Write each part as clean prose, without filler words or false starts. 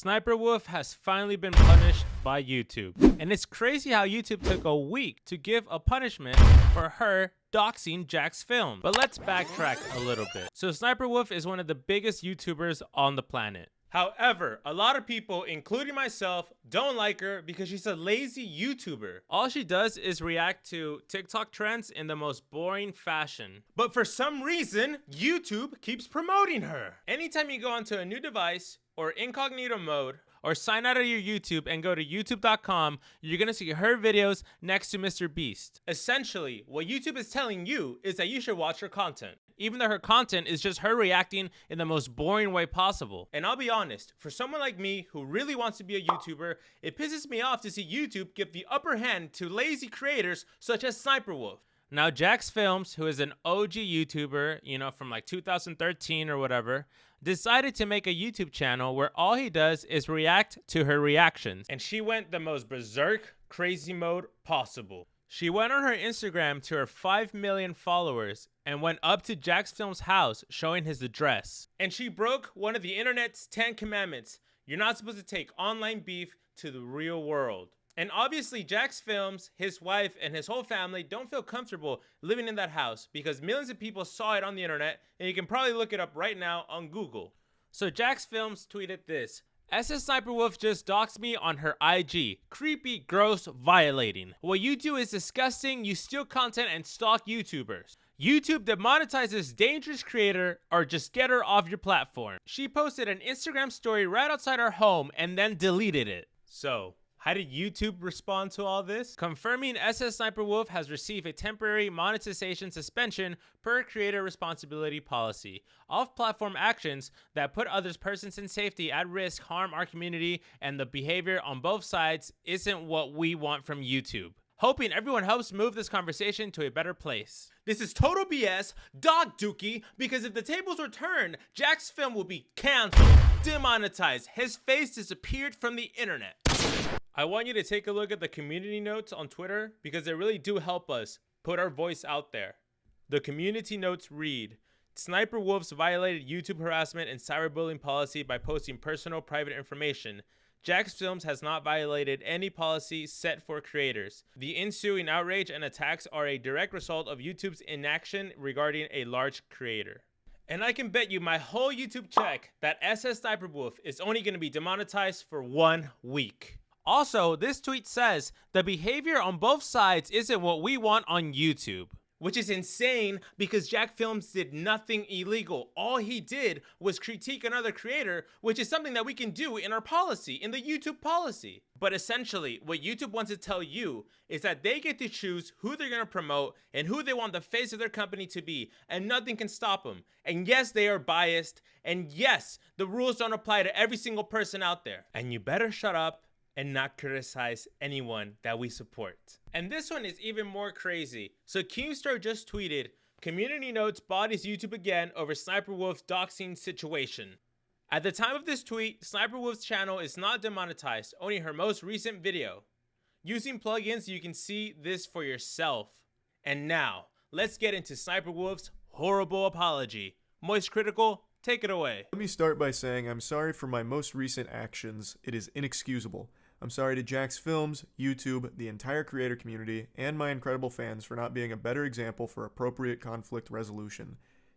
Sniper Wolf has finally been punished by YouTube. And it's crazy how YouTube took a week to give a punishment for her doxing Jacksfilms. But let's backtrack a little bit. So Sniper Wolf is one of the biggest YouTubers on the planet. However, a lot of people, including myself, don't like her because she's a lazy YouTuber. All she does is react to TikTok trends in the most boring fashion. But for some reason, YouTube keeps promoting her. Anytime you go onto a new device or incognito mode, or sign out of your YouTube and go to youtube.com, you're gonna see her videos next to Mr. Beast. Essentially, what YouTube is telling you is that you should watch her content, even though her content is just her reacting in the most boring way possible. And I'll be honest, for someone like me who really wants to be a YouTuber, it pisses me off to see YouTube give the upper hand to lazy creators such as Sniper Wolf. Now, Jacksfilms, who is an OG YouTuber, you know, from like 2013 or whatever, decided to make a YouTube channel where all he does is react to her reactions. And she went the most berserk, crazy mode possible. She went on her Instagram to her 5 million followers and went up to Jacksfilms' house showing his address. And she broke one of the internet's 10 commandments. You're not supposed to take online beef to the real world. And obviously Jacksfilms, his wife, and his whole family don't feel comfortable living in that house because millions of people saw it on the internet, and you can probably look it up right now on Google. So Jacksfilms tweeted this: SSSniperWolf just doxed me on her IG. Creepy, gross, violating. What you do is disgusting. You steal content and stalk YouTubers. YouTube demonetizes dangerous creator or just get her off your platform. She posted an Instagram story right outside her home and then deleted it. So how did YouTube respond to all this? Confirming SSSniperWolf has received a temporary monetization suspension per creator responsibility policy. Off-platform actions that put others' persons and safety at risk harm our community, and the behavior on both sides isn't what we want from YouTube. Hoping everyone helps move this conversation to a better place. This is total BS, dog dookie, because if the tables were turned, Jacksfilms will be canceled, demonetized, his face disappeared from the internet. I want you to take a look at the community notes on Twitter because they really do help us put our voice out there. The community notes read, Sniper Wolf's violated YouTube harassment and cyberbullying policy by posting personal private information. Jacksfilms has not violated any policy set for creators. The ensuing outrage and attacks are a direct result of YouTube's inaction regarding a large creator. And I can bet you my whole YouTube check that SSSniperWolf is only going to be demonetized for 1 week. Also, this tweet says, the behavior on both sides isn't what we want on YouTube. Which is insane because Jacksfilms did nothing illegal. All he did was critique another creator, which is something that we can do in our policy, in the YouTube policy. But essentially, what YouTube wants to tell you is that they get to choose who they're going to promote and who they want the face of their company to be, and nothing can stop them. And yes, they are biased, and yes, the rules don't apply to every single person out there. And you better shut up and not criticize anyone that we support. And this one is even more crazy. So Keemstar just tweeted, community notes bodies YouTube again over Sniper Wolf's doxing situation. At the time of this tweet, Sniper Wolf's channel is not demonetized, only her most recent video. Using plugins, you can see this for yourself. And now, let's get into Sniper Wolf's horrible apology. Moist Critical, take it away. Let me start by saying I'm sorry for my most recent actions. It is inexcusable. I'm sorry to Jacksfilms, YouTube, the entire creator community, and my incredible fans for not being a better example for appropriate conflict resolution.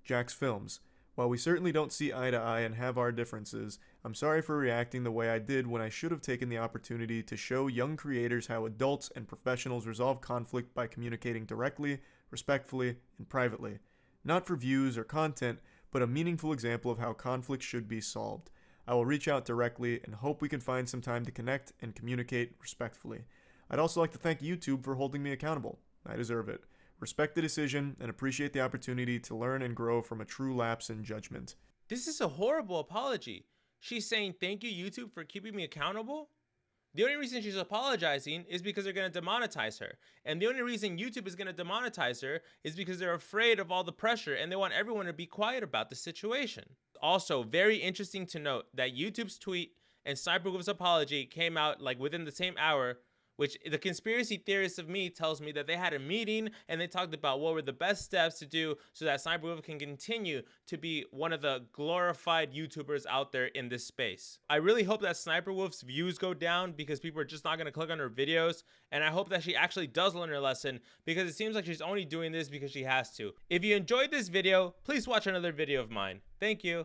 Jacksfilms, while we certainly don't see eye to eye and have our differences, I'm sorry for reacting the way I did when I should have taken the opportunity to show young creators how adults and professionals resolve conflict by communicating directly, respectfully, and privately. Not for views or content, but a meaningful example of how conflict should be solved. I will reach out directly and hope we can find some time to connect and communicate respectfully. I'd also like to thank YouTube for holding me accountable. I deserve it. Respect the decision and appreciate the opportunity to learn and grow from a true lapse in judgment. This is a horrible apology. She's saying thank you YouTube for keeping me accountable? The only reason she's apologizing is because they're going to demonetize her. And the only reason YouTube is going to demonetize her is because they're afraid of all the pressure and they want everyone to be quiet about the situation. Also, very interesting to note that YouTube's tweet and Sniper Wolf's apology came out like within the same hour, which the conspiracy theorist of me tells me that they had a meeting and they talked about what were the best steps to do so that SSSniperWolf can continue to be one of the glorified YouTubers out there in this space. I really hope that SSSniperWolf's views go down because people are just not going to click on her videos, and I hope that she actually does learn her lesson because it seems like she's only doing this because she has to. If you enjoyed this video, please watch another video of mine. Thank you.